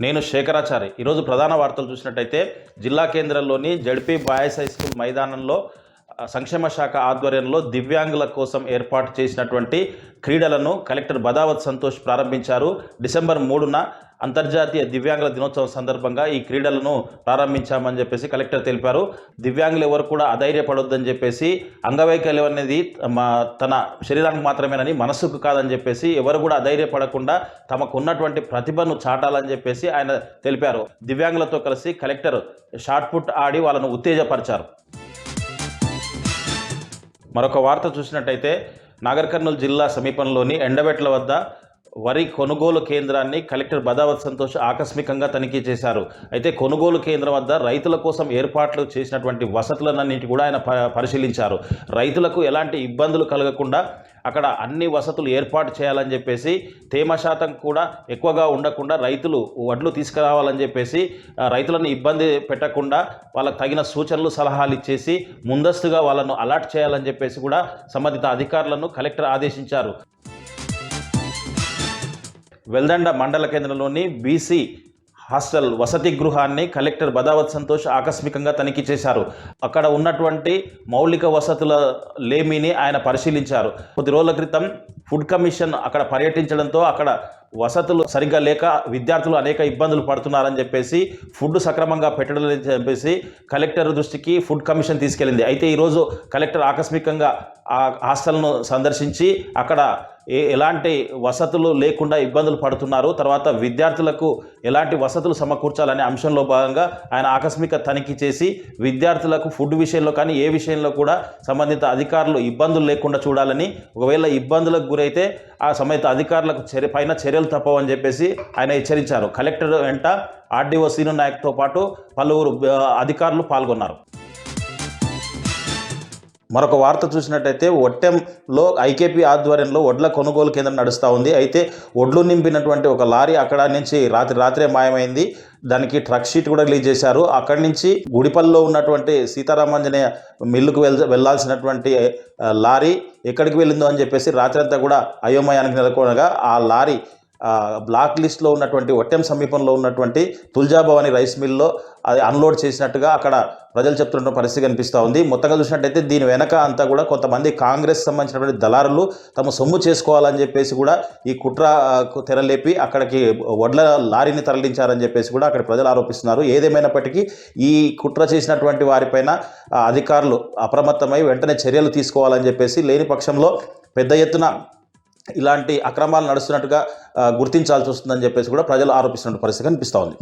నేను శేఖరాచారి. ఈరోజు ప్రధాన వార్తలు చూసినట్టయితే జిల్లా కేంద్రంలోని జడ్పీ బాయ్స్ హై స్కూల్ మైదానంలో సంక్షేమ శాఖ ఆధ్వర్యంలో దివ్యాంగుల కోసం ఏర్పాటు చేసినటువంటి క్రీడలను కలెక్టర్ బదావత్ సంతోష్ ప్రారంభించారు. డిసెంబర్ 3న అంతర్జాతీయ దివ్యాంగుల దినోత్సవం సందర్భంగా ఈ క్రీడలను ప్రారంభించామని చెప్పేసి కలెక్టర్ తెలిపారు. దివ్యాంగులు ఎవరు కూడా అధైర్యపడొద్దని చెప్పేసి, అంగవైకల్యం అనేది తన శరీరానికి మాత్రమేనని, మనసుకు కాదని చెప్పేసి ఎవరు కూడా అధైర్యపడకుండా తమకు ఉన్నటువంటి ప్రతిభను చాటాలని చెప్పేసి ఆయన తెలిపారు. దివ్యాంగులతో కలిసి కలెక్టర్ షాట్ పుట్ ఆడి వాళ్ళను ఉత్తేజపరిచారు. మరొక వార్త చూసినట్టయితే నాగర్ కర్నూలు జిల్లా సమీపంలోని ఎండబెట్ల వద్ద వరి కొనుగోలు కేంద్రాన్ని కలెక్టర్ బదావత్ సంతోష్ ఆకస్మికంగా తనిఖీ చేశారు. అయితే కొనుగోలు కేంద్రం వద్ద రైతుల కోసం ఏర్పాట్లు చేసినటువంటి వసతులన్నింటి కూడా ఆయన పరిశీలించారు. రైతులకు ఎలాంటి ఇబ్బందులు కలగకుండా అక్కడ అన్ని వసతులు ఏర్పాటు చేయాలని చెప్పేసి, తేమ శాతం కూడా ఎక్కువగా ఉండకుండా రైతులు వడ్లు తీసుకురావాలని చెప్పేసి, రైతులను ఇబ్బంది పెట్టకుండా వాళ్ళకు తగిన సూచనలు సలహాలు ఇచ్చేసి ముందస్తుగా వాళ్ళను అలర్ట్ చేయాలని చెప్పేసి కూడా సంబంధిత అధికారులను కలెక్టర్ ఆదేశించారు. వెల్దండ మండల కేంద్రంలోని బీసీ హాస్టల్ వసతి గృహాన్ని కలెక్టర్ బదావత్ సంతోష్ ఆకస్మికంగా తనిఖీ చేశారు. అక్కడ ఉన్నటువంటి మౌలిక వసతుల లేమిని ఆయన పరిశీలించారు. కొద్ది రోజుల క్రితం ఫుడ్ కమిషన్ అక్కడ పర్యటించడంతో అక్కడ వసతులు సరిగ్గా లేక విద్యార్థులు అనేక ఇబ్బందులు పడుతున్నారని చెప్పేసి, ఫుడ్ సక్రమంగా పెట్టడం లేదని చెప్పేసి కలెక్టర్ దృష్టికి ఫుడ్ కమిషన్ తీసుకెళ్ళింది. అయితే ఈరోజు కలెక్టర్ ఆకస్మికంగా ఆ హాస్టల్ను సందర్శించి అక్కడ ఎలాంటి వసతులు లేకుండా ఇబ్బందులు పడుతున్నారు, తర్వాత విద్యార్థులకు ఎలాంటి వసతులు సమకూర్చాలనే అంశంలో భాగంగా ఆయన ఆకస్మిక తనిఖీ చేసి విద్యార్థులకు ఫుడ్ విషయంలో కానీ ఏ విషయంలో కూడా సంబంధిత అధికారులు ఇబ్బందులు లేకుండా చూడాలని, ఒకవేళ ఇబ్బందులకు గురైతే ఆ సంబంధిత అధికారులకు పైన చర్యలు తప్పవని చెప్పేసి ఆయన హెచ్చరించారు. కలెక్టర్ వెంట ఆర్డీఓ సీను నాయక్తో పాటు పలువురు అధికారులు పాల్గొన్నారు. మరొక వార్త చూసినట్టయితే ఒట్టెంలో ఐకేపీ ఆధ్వర్యంలో వడ్ల కొనుగోలు కేంద్రం నడుస్తూ ఉంది. అయితే వడ్లు నింపినటువంటి ఒక లారీ అక్కడ నుంచి రాత్రే మాయమైంది. దానికి ట్రక్ షీట్ కూడా రిలీజ్ చేశారు. అక్కడి నుంచి గుడిపల్లిలో ఉన్నటువంటి సీతారామాంజనేయ మిల్లుకు వెళ్లాల్సినటువంటి లారీ ఎక్కడికి వెళ్ళిందో అని చెప్పేసి రాత్రంతా కూడా అయోమయానికి నెలకొనగా ఆ లారీ బ్లాక్ లిస్ట్లో ఉన్నటువంటి ఒట్టెం సమీపంలో ఉన్నటువంటి తుల్జాభవాని రైస్ మిల్లో అది అన్లోడ్ చేసినట్టుగా అక్కడ ప్రజలు చెప్తున్న పరిస్థితి కనిపిస్తూ ఉంది. మొత్తంగా చూసినట్టయితే దీని వెనక అంతా కూడా కొంతమంది కాంగ్రెస్ సంబంధించినటువంటి దళారులు తమ సొమ్ము చేసుకోవాలని చెప్పేసి కూడా ఈ కుట్ర తెరలేపి అక్కడికి వడ్ల లారీని తరలించారని చెప్పేసి కూడా అక్కడ ప్రజలు ఆరోపిస్తున్నారు. ఏదేమైనప్పటికీ ఈ కుట్ర చేసినటువంటి వారిపైన అధికారులు అప్రమత్తమై వెంటనే చర్యలు తీసుకోవాలని చెప్పేసి, లేని పక్షంలో పెద్ద ఎత్తున ఇలాంటి అక్రమాలు నడుస్తున్నట్టుగా గుర్తించాల్సి వస్తుందని చెప్పేసి కూడా ప్రజలు ఆరోపిస్తున్న పరిస్థితి కనిపిస్తూ ఉంది.